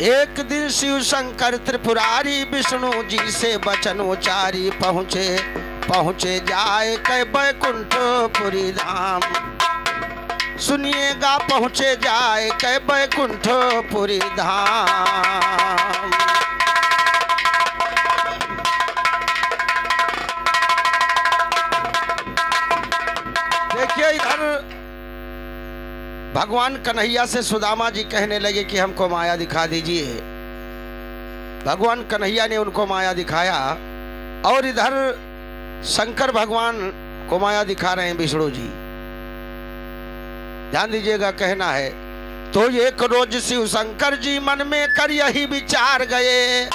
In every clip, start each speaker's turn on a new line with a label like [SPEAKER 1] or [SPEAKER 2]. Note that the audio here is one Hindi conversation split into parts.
[SPEAKER 1] एक दिन शिव शंकर त्रिपुरारी विष्णु जी से वचन उचारी पहुँचे जाए कै बैकुंठपुरी धाम। सुनिएगा पहुँचे जाए कै बैकुंठपुरी धाम। देखिए इधर भगवान कन्हैया से सुदामा जी कहने लगे कि हमको माया दिखा दीजिए। भगवान कन्हैया ने उनको माया दिखाया और इधर शंकर भगवान को माया दिखा रहे हैं विष्णु जी। ध्यान दीजिएगा, कहना है तो एक रोज शिव शंकर जी मन में कर यही विचार गए।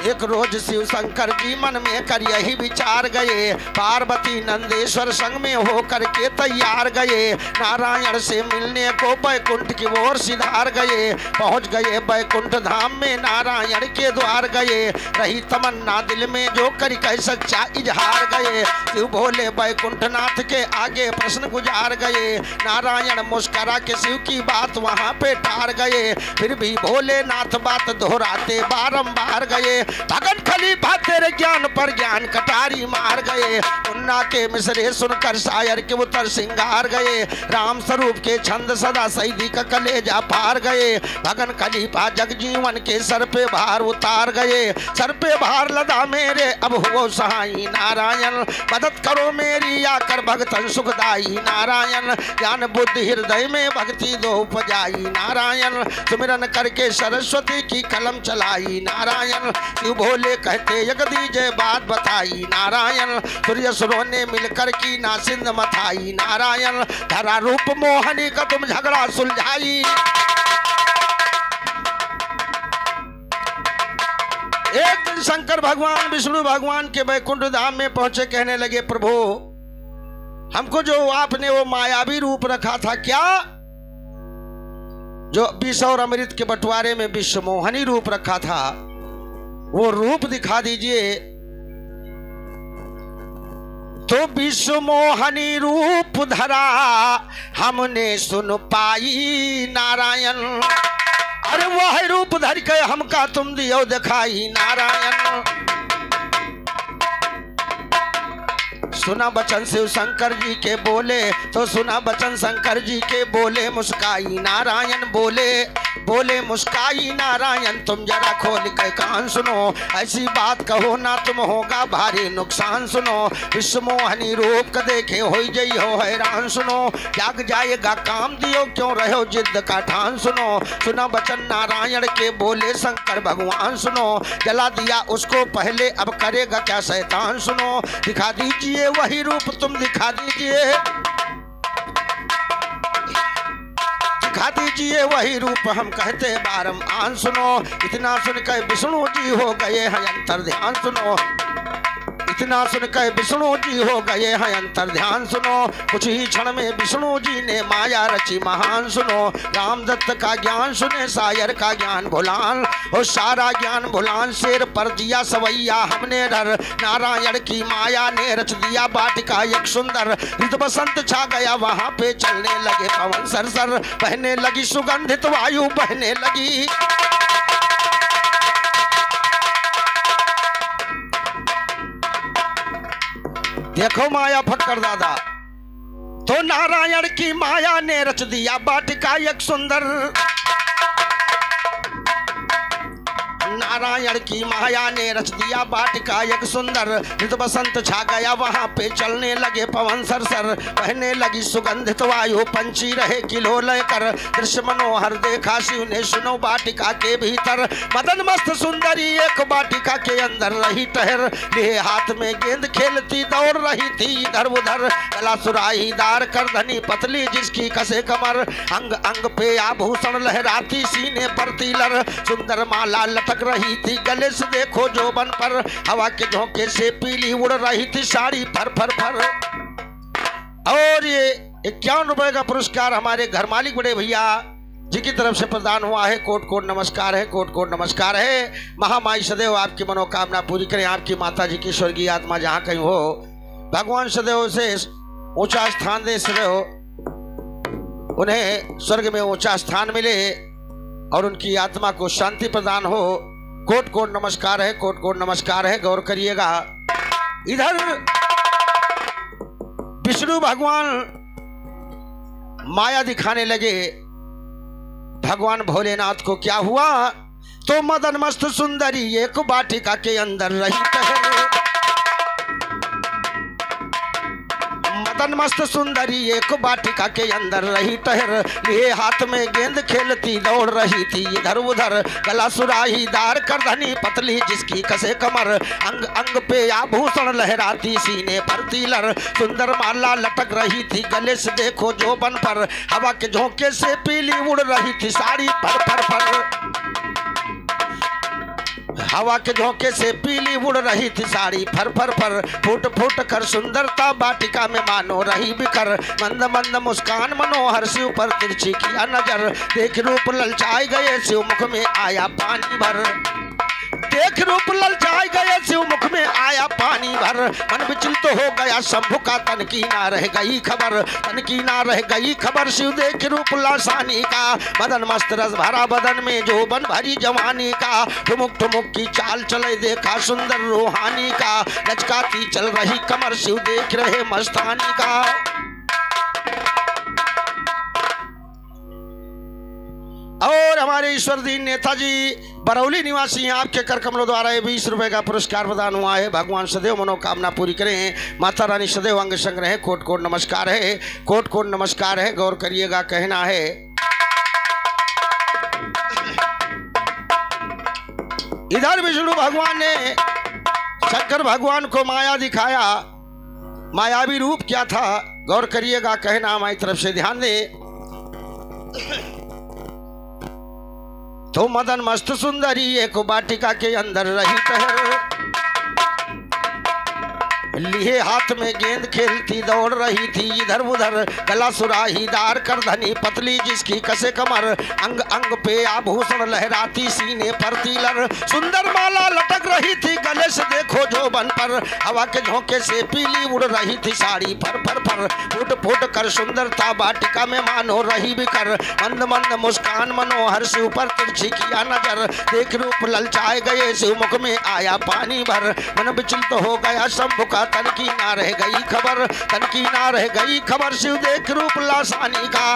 [SPEAKER 1] एक रोज शिव शंकर जी मन में कर यही विचार गए। पार्वती नंदेश्वर संग में होकर के तैयार गए। नारायण से मिलने को बैकुंठ की ओर सिधार गए। पहुंच गए बैकुंठ धाम में नारायण के द्वार गए। रही तमन्ना दिल में जो कर कह सच्चा इजहार गए। शिव भोले बैकुंठ नाथ के आगे प्रश्न गुजार गए। नारायण मुस्करा के शिव की बात वहां पे टार गए। फिर भी भोलेनाथ बात दोहराते बारंबार गए। भगन खलीफा तेरे ज्ञान पर ज्ञान कटारी मार गए। उन्ना के मिसरे सुनकर शायर के उतर सिंगार गए। राम स्वरूप के छंद सदा सैदी का कलेजा पार गए। भगन खलीफा जगजीवन के सर पे भार उतार गए। सर पे भार लदा मेरे अब हो सहाई नारायण। मदद करो मेरी आकर भगतन सुखदाई नारायण। ज्ञान बुद्धि हृदय में भक्ति दो उपजाई नारायण। सुमिरन करके सरस्वती की कलम चलाई नारायण। शिव भोले कहते जगदी जय बात बताई नारायण। सूर्य सुरों ने मिलकर की ना सिंध मथाई नारायण। धरा रूप मोहनी का तुम झगड़ा सुलझाई। एक दिन शंकर भगवान विष्णु भगवान के बैकुंठ धाम में पहुंचे। कहने लगे प्रभु हमको जो आपने वो मायावी रूप रखा था क्या, जो विष और अमृत के बंटवारे में विश्व मोहनी रूप रखा था, वो रूप दिखा दीजिए। तो विश्व मोहनी रूप धरा हमने सुन पाई नारायण। अरे वह रूप धर के हमका तुम दियो दिखाई नारायण। सुना बचन शिव शंकर जी के बोले तो सुना बचन शंकर जी के बोले मुस्काई नारायण। बोले मुस्काई नारायण। तुम जरा खोल के कान सुनो, ऐसी बात कहो ना तुम होगा भारी नुकसान। सुनो विश्व मोहनी रूप का देखे हो जई हो हैरान। सुनो जाग जाएगा काम दियो क्यों रहो जिद का ठान। सुना बचन नारायण के बोले शंकर भगवान। सुनो जला दिया उसको पहले अब करेगा क्या शैतान। सुनो दिखा दीजिए वही रूप तुम दिखा दीजिए। दिखा दीजिए वही रूप हम कहते बारम आन। सुनो इतना सुनकर विष्णु जी हो गए हैं अंतर ध्यान। सुनो इतना सुनकर विष्णु जी हो गए हैं अंतर ध्यान। सुनो कुछ ही क्षण में विष्णु जी ने माया रची महान। सुनो रामदत्त का ज्ञान सुने शायर का ज्ञान भुलान। और सारा ज्ञान भुलान शेर पर दिया सवैया हमने डर। नारायण की माया ने रच दिया वाटिका एक सुंदर। ऋत बसंत छा गया वहां पे चलने लगे पवन सरसर। बहने लगी सुगंधित वायु बहने लगी। देखो माया फक्कर दादा, तो नारायण की माया ने रच दिया वाटिका एक सुंदर। नारायण की माया ने रच दिया वाटिका एक सुंदर। ऋतु बसंत छा गया वहां पे चलने लगे पवन सरसर। बहने लगी सुगंधित वायु पंछी रहे किलो लेकर। दृश्य मनोहर देखा शिव ने सुनो वाटिका के भीतर। मदन मस्त सुंदरी एक वाटिका के अंदर रही ठहर। लिए हाथ में गेंद खेलती दौड़ रही थी इधर उधर। गला सुराहीदार करधनी पतली जिसकी कसे कमर। अंग अंग पे आभूषण लहराती सीने पर तिलर। सुंदर माला लटक रही थी गले से देखो जोबन पर। हवा के झोंके से पीली उड़ रही थी साड़ी फर फर फर। और ये 51 रुपए का पुरस्कार हमारे घर मालिक बड़े भैया जी की तरफ से प्रदान हुआ है। कोट कोट नमस्कार है, कोट कोट नमस्कार है। महामाई सदैव आपकी मनोकामना पूरी करें। आपकी माता जी की स्वर्गीय आत्मा जहाँ कहीं हो, भगवान सदैव से ऊंचा स्थान दे। सदैव उन्हें स्वर्ग में ऊंचा स्थान मिले और उनकी आत्मा को शांति प्रदान हो। कोट कोट नमस्कार है, कोट कोट नमस्कार है, गौर करिएगा। इधर विष्णु भगवान माया दिखाने लगे। भगवान भोलेनाथ को क्या हुआ? तो मदन मस्त सुंदरी एक वाटिका के अंदर रही ठहर। मदन मस्त सुंदरी एक वाटिका के अंदर रही ठहर, ये हाथ में गेंद खेलती दौड़ रही थी इधर उधर। गला सुराहीदार करधनी पतली जिसकी कसे कमर, अंग अंग पे आभूषण लहराती सीने पर तिलर। सुंदर माला लटक रही थी गले से देखो जोबन पर, हवा के झोंके से पीली उड़ रही थी साड़ी पर पर पर। हवा के झोंके से पीली उड़ रही थी साड़ी फर फर फर। फूट फूट कर सुंदरता वाटिका में मानो रही बिखर। मंद मंद मुस्कान मनोहर शिव पर तिरछी किया नजर, देख रूप ललचाए गए शिव मुख में आया पानी भर। देख रूप ललचाए गए शिव मुख में आया पानी भर। मन विचलित हो गया शंभु का, तन की ना रह गई खबर, तन की ना रह गई खबर। शिव देख रूप लासानी का, मदन मस्त रस भरा बदन में जोबन भरी जवानी का। ठुमुक ठुमुक की चाल चले देखा सुंदर रूहानी का, लचकाती चल रही कमर शिव देख रहे मस्तानी का। और हमारे ईश्वर दीन नेताजी बरौली निवासी हैं, आपके कर कमलों द्वारा 20 रुपए का पुरस्कार प्रदान हुआ है। भगवान सदैव मनोकामना पूरी करें, माता रानी सदैव अंग संग रहे। कोट कोट नमस्कार है, कोट कोट नमस्कार है, गौर करिएगा। कहना है इधर विष्णु भगवान ने शंकर भगवान को माया दिखाया। मायावी रूप क्या था? गौर करिएगा। कहना हमारी तरफ से ध्यान दे। तो मदन मस्त सुंदरी एक वाटिका के अंदर रही ठहर, लिए हाथ में गेंद खेलती दौड़ रही थी इधर उधर। गला सुराहीदार करधनी पतली जिसकी कसे कमर, अंग अंग पे आभूषण लहराती सीने पर तिलर। सुंदर माला लटक रही थी गले से देखो जोबन पर, हवा के झोंके से पीली उड़ रही थी साड़ी फर फर फर। फूट फूट कर सुंदरता वाटिका में मानो रही बिखर। मंद मंद मुस्कान मनोहर शिव पर तिरछी किया नजर, देख रूप ललचाए गए शिव मुख में आया पानी भर। मन विचलित हो गया शंभु का, तन की ना रह गई खबर, तन की ना रह गई खबर। शिव देख रूप लासानी का,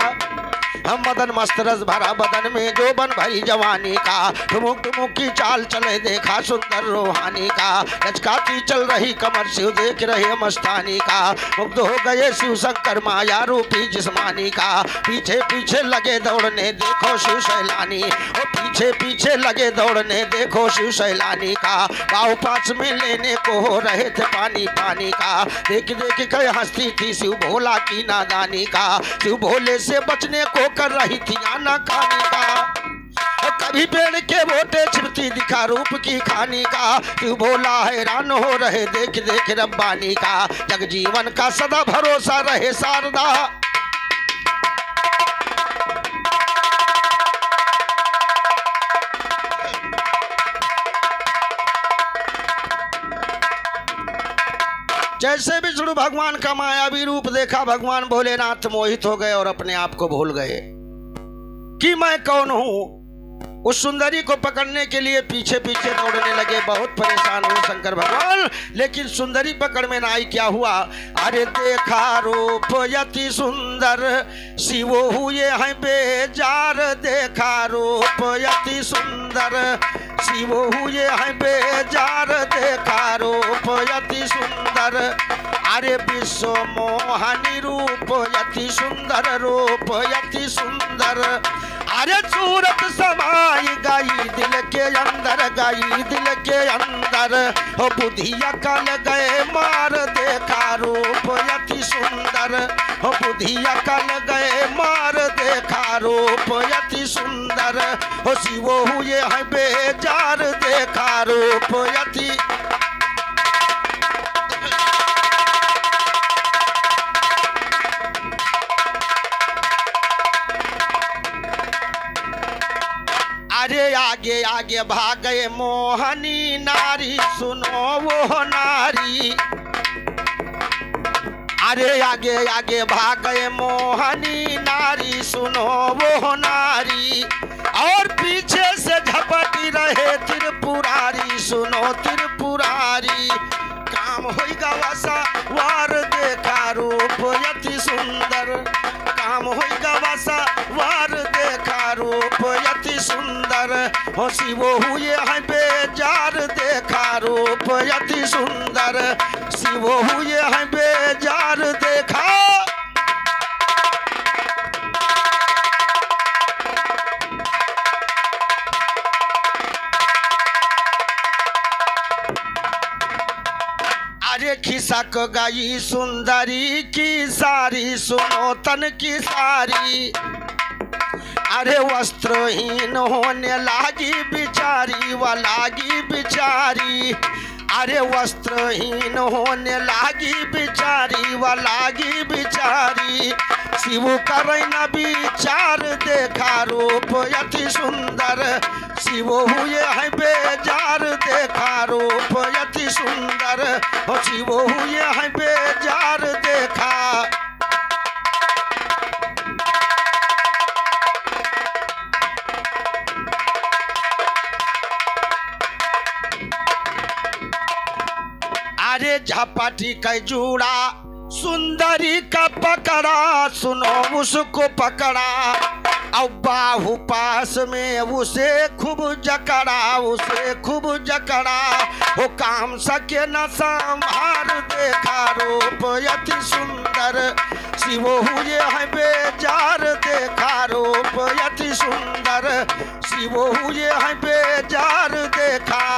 [SPEAKER 1] हम मदन मस्त रस भरा बदन में जोबन भरी जवानी का। ठुमुक ठुमुक की चाल चले देखा सुंदर रूहानी का, लचकाती चल रही कमर शिव देख रहे मस्तानी का। मुग्ध हो गए शिव शंकर माया रूपी जिस्मानी का, पीछे पीछे लगे दौड़ने देखो शिव सैलानी। और पीछे पीछे लगे दौड़ने देखो शिव सैलानी का, बाहु पास में लेने को हो रहे थे पानी पानी का। देख देख कर हंसती थी शिव भोला की नादानी का, शिव भोले से बचने को कर रही थी आना खाने का। कभी पेड़ के बोटे छिपती दिखा रूप की खानी का, शिव भोला हैरान हो रहे देख देख रब्बानी का। जग जीवन का सदा भरोसा रहे शारदा, जैसे विष्णु भगवान का मायावी रूप देखा भगवान भोलेनाथ मोहित हो गए और अपने आप को भूल गए कि मैं कौन हूं। उस सुंदरी को पकड़ने के लिए पीछे पीछे दौड़ने लगे। बहुत परेशान हुए शंकर भगवान, लेकिन सुंदरी पकड़ में ना आई। क्या हुआ? अरे देखा रूप यति सुंदर शिव हुए हैं बेजार, देखा रूप यति सुंदर शिव हुए हैं बेजार, देखा रूप यति सुंदर। अरे विश्व मोहनी रूप यति सुंदर, रूप यति सुंदर। अरे सूरत समाई गई दिल के अंदर, गई दिल के अंदर। हो बुधिया कल गए मार, देखा रूप यति सुंदर। हो बुधिया कल गए मार, देखा रूप यति सुंदर। हो शिव हुए हैं बेजार, देखा रूप यति। अरे आगे आगे भाग गए मोहनी नारी, सुनो वो नारी। अरे आगे आगे भाग गए मोहनी नारी, सुनो वो नारी, और पीछे से झपटी रहे त्रिपुरारी, सुनो त्रिपुरारी। काम होइगा वसा वार देखा रूप यति सुंदर, काम होइगा वसा वार देखा रूप यति सुंदर। हो शिव हुए हैं बेजार देखा रूप यति सुंदर, शिव हुए हैं बेजार देखा। अरे खिसक गई सुंदरी की सारी, सुनो तन की सारी। अरे वस्त्रहीन होने लागी बिचारी, व लागी बिचारी। अरे वस्त्रहीन होने लागी बिचारी, व लागी बिचारी। शिव करे न विचार देखा रूप यति सुंदर, शिव हुए हैं बेजार देखा रूप यति सुंदर। शिव हुए हैं बेजार देखा। अरे झपाटी का जूड़ा सुंदरी का पकड़ा, सुनो उसको पकड़ा, और बाहु पास में उसे खूब जकड़ा, उसे खूब जकड़ा। वो काम सके न संभार देखा रूप यति सुंदर, शिव हुए हैं बेजार देखा रूप यति सुंदर, शिव हुए हैं बेजार देखा।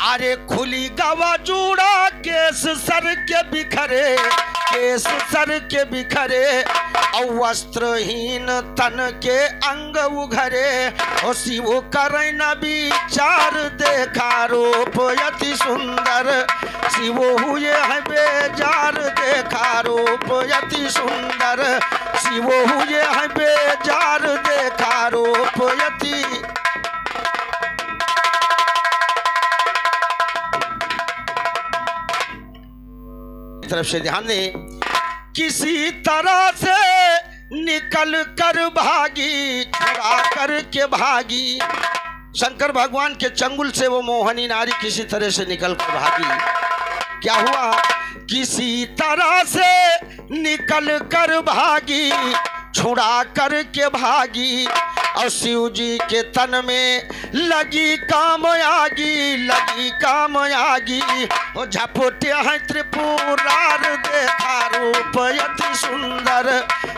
[SPEAKER 1] अरे खुली गवा जूड़ा केस सर के बिखरे, केस सर के बिखरे, और वस्त्रहीन तन के अंग उघरे। और शिव करे न विचार देखा रूप यति सुंदर, शिव हुए हैं बेजार देखा रूप यति सुंदर, शिव हुए हैं बेजार देखा रूप यति। तरफ से ध्यान दें, किसी तरह से निकल कर भागी, छुड़ा कर के भागी। शंकर भगवान के चंगुल से वो मोहनी नारी किसी तरह से निकल कर भागी। क्या हुआ? किसी तरह से निकल कर भागी, छुड़ा कर के भागी, और शिव जी के तन में लगी काम आगी, लगी काम आगी। वो झपटे हैं त्रिपुरार देखा रूप यति सुंदर,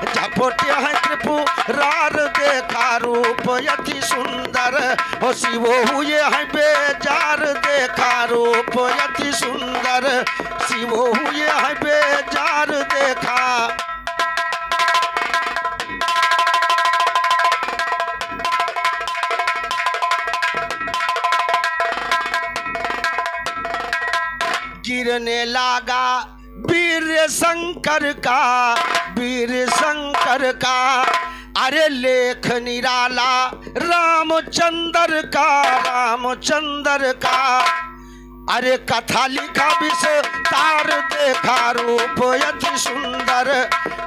[SPEAKER 1] झपटे हैं त्रिपुरार देखा रूप यति सुंदर। वो शिव हुए हैं बेजार देखा रूप यति सुंदर, शिव हुए हैं बेजार देखा। गिरने लगा वीर शंकर का, वीर शंकर का। अरे लेख निराला रामचंद्र का, रामचंद्र का। अरे कथा लिखा विस्तार देखा रूप यति सुंदर,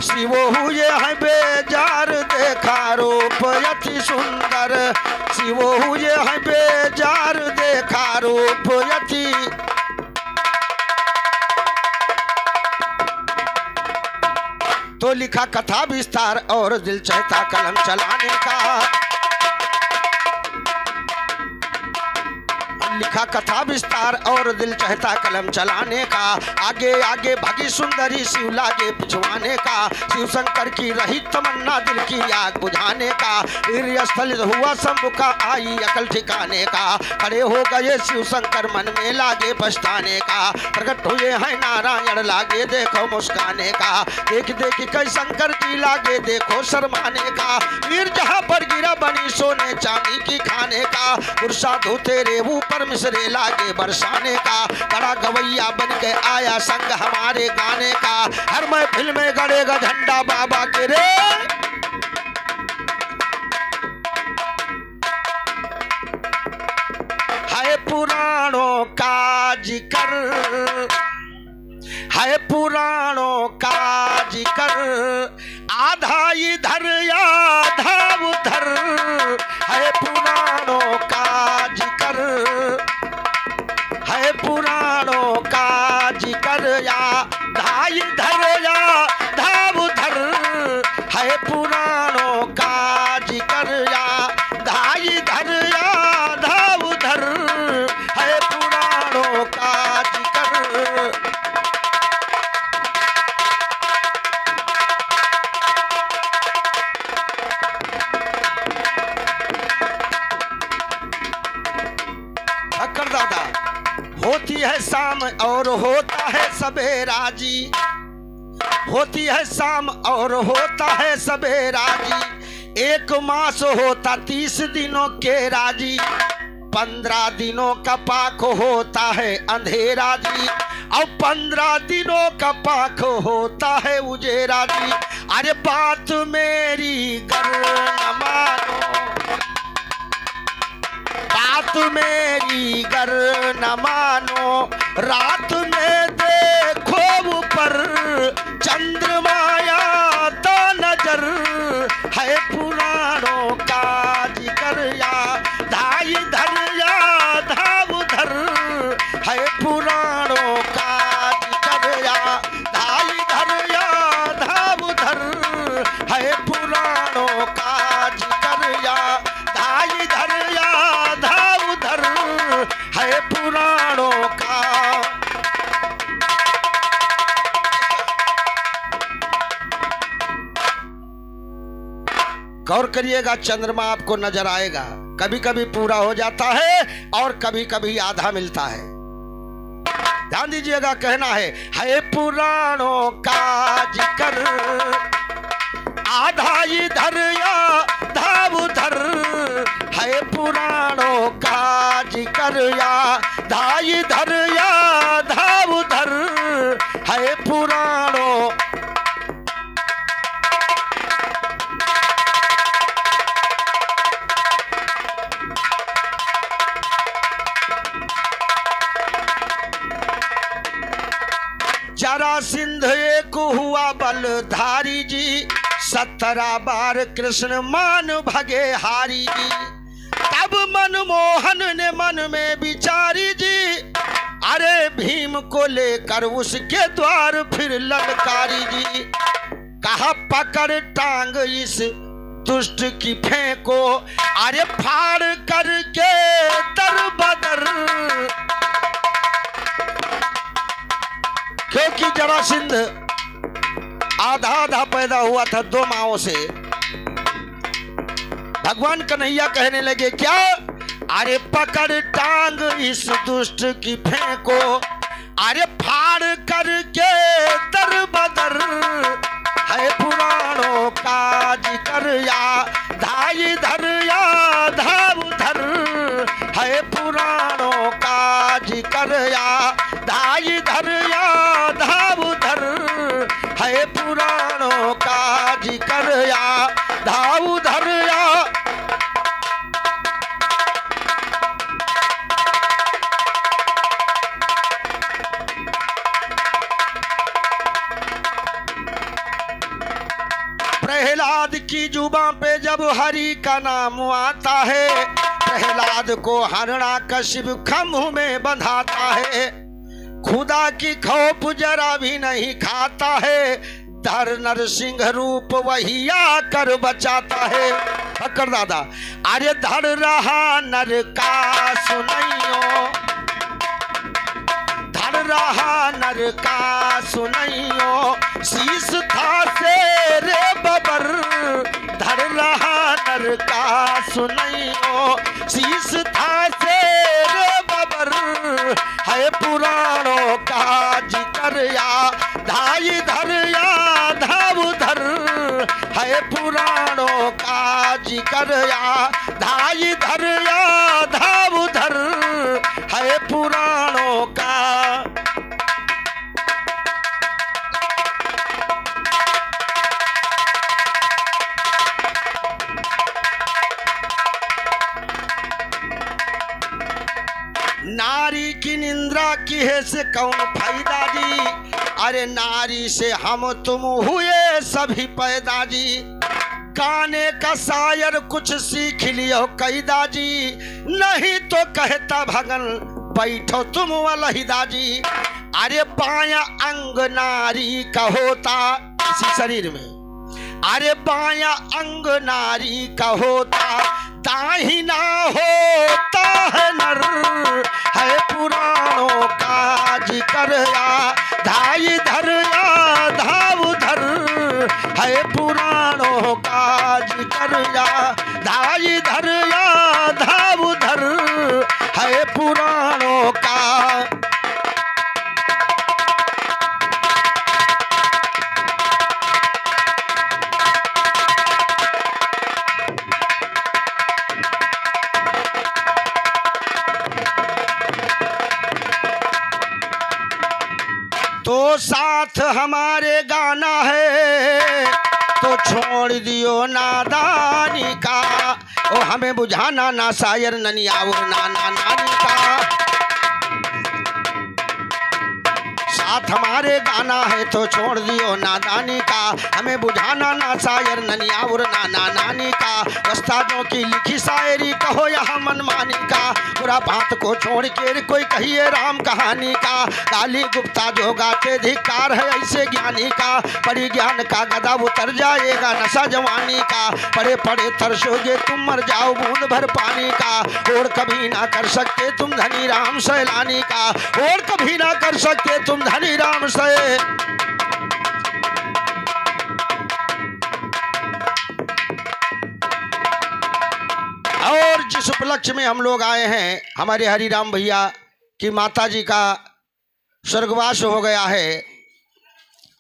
[SPEAKER 1] शिव हुए हैं बेजार देखा रूप यति सुंदर, शिव हुए हैं बेजार देखा रूप यति। तो लिखा कथा विस्तार और दिल चाहता कलम चलाने का, लिखा कथा विस्तार और दिल चाहता कलम चलाने का। आगे आगे भागी सुंदरी शिव लागे पिछवाने का, शिव शंकर की रही तमन्ना दिल की आग बुझाने का। वीर स्थल हुआ शंभु का आई अकल ठिकाने का, खड़े हो गए शिव शंकर मन में लागे पछताने का। प्रकट हुए हैं नारायण लागे देखो मुस्काने का, देख देख कई शंकर जी लागे देखो शर्माने का। वीर जहाँ पर गिरा बनी सोने चांदी की खाने का, साधु तेरे ऊपर मिसरे लागे बरसाने का। बड़ा गवैया बन के आया संग हमारे गाने का, हर महफिल में गड़ेगा झंडा बाबा के रे। हाय पुराणों जिकर, है पुराणों का जिकर, आधा इधर आधा उधर, है पुराणों का जिकर, है पुराणों का जिकर, आधा इधर आधा उधर, है पुराणों का जिकर, आधा इधर आधा उधर, है पुराणों का जिकर। अक्कर दादा, होती है शाम और होता है सवेरा जी, होती है शाम और होता है सवेरा जी, एक मास होता 30 दिनों के राजी, 15 दिनों का पाक होता है अंधेरा जी, और 15 दिनों का पाक होता है उजेरा जी। अरे बात मेरी कर न मानो, बात मेरी गर न मानो, रात में देखो ऊपर चंद्रमाया तो नजर, है पुराणों का जिकर, आधा इधर आधा उधर, है पुराणों का जिकर, आधा इधर आधा उधर, है पुराणों का जिकर, आधा इधर आधा उधर, है पुराणों का। गौर करिएगा, चंद्रमा आपको नजर आएगा, कभी कभी पूरा हो जाता है और कभी कभी आधा मिलता है। ध्यान दीजिएगा, कहना है पुराणों का जिकर, आधा इधर आधा उधर, है पुराणों का जिकर, आधा इधर आधा उधर, है पुराणों। जरासिंध एक हुआ बलधारी जी, 17 बार कृष्ण मान भगे हारी जी, तब मनमोहन ने मन में विचारी जी, अरे भीम को लेकर उसके द्वार फिर ललकारी जी, कहा पकड़ टांग इस दुष्ट की फेंको, अरे फाड़ करके दर बदर, क्योंकि जरासिंध आधा आधा पैदा हुआ था 2 माओं से। भगवान कन्हैया कहने लगे क्या, अरे पकड़ टांग इस दुष्ट की फेंको, अरे फाड़ करके दर बदर, है पुराणों का जिकर, आधा इधर आधा उधर, है पुराणों का जिकर, आधा इधर आधा उधर, है पुराणों का जिकर, आधा उधर। प्रहलाद की जुबां पे जब हरि का नाम आता है, प्रहलाद को हिरण्याकशिप खम्भ में बंधाता है, खुदा की खौफ जरा भी नहीं खाता है, धर नरसिंह रूप वही आकर बचाता है। फकर दादा, अरे धर रहा नर का सुनैयो, धर रहा नर का सुनैयो, शीश था शेर बबर, धर रहा नर का सुनैयो, शीश था शेर बबर, है पुराणों का जिकर, आधा इधर आधा उधर, है पुराणों का जिकर, आधा इधर आधा उधर, है पुराणों का। नारी की निंद्रा की है से कौन फायदा जी, अरे नारी से हम तुम हुए सभी पैदा जी। गाने का शायर कुछ सीख लियो कैदा जी, नहीं तो कहता भगन बैठो तुम अलहिदा जी। अरे बाया अंग नारी का होता इसी शरीर में, अरे बाया अंग नारी का होता, दाहिना होता है नर, है पुराणों का जिक्र या धाई धर या धाव धर, है पुराणों का जिक्र या धाई धर या धाव धर, है पुराणों का। तो साथ हमारे गाना है तो छोड़ दियो नादानी का, ओ हमें बुझाना ना शायर ननियावर नाना नानी का। साथ हमारे गाना है तो छोड़ दियो नादानी का, हमें बुझाना ना शायर ननियावर नाना नानी का। उस्तादों की लिखी शायरी कहो यहाँ मनमानी का, पूरा बात को छोड़ के कोई कहिए राम कहानी का। काली गुप्ता जो गाते धिक्कार है ऐसे ज्ञानी का, पढ़ी ज्ञान का गदा उतर जाएगा नशा जवानी का। पड़े पड़े तरसोगे तुम मर जाओ बूंद भर पानी का, और कभी ना कर सकते तुम धनी राम सैलानी का, और कभी ना कर सकते तुम धनी राम से। और जिस उपलक्ष्य में हम लोग आए हैं, हमारे हरिराम भैया की माता जी का स्वर्गवास हो गया है,